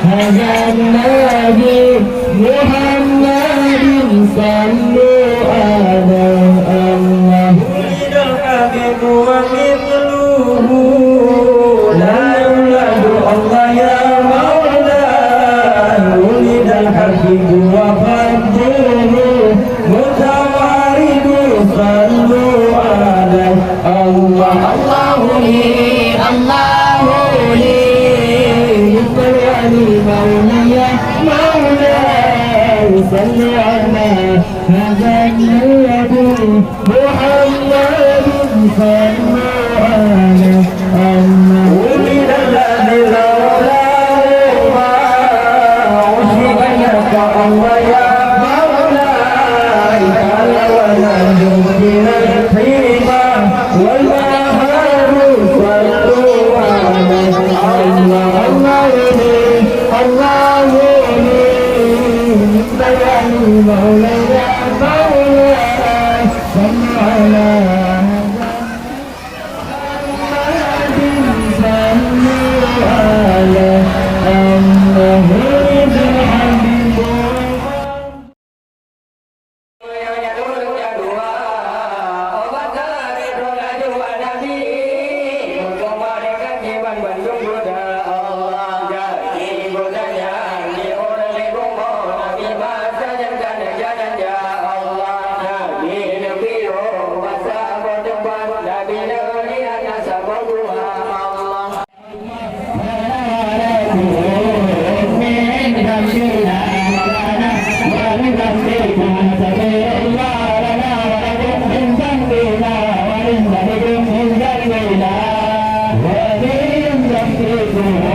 هذا النبي محمد صلوا على الله ولد الحبيب ومثله لا يولد الله يا مولاي ولد الحبيب وفضله متوارد صلوا عليه الله الله لي الله لي مولاي مولاي صل على هذا النبي محمد صلوا عليه الله ولد الذي لولاه ما أشرك لك الله يا مولاي قال ولد من الحيمة والمهار صلوا عليه الله الله الله بيان مولاي مولاي صل على محمد صلوا عليه الله بالحبيب Thank you.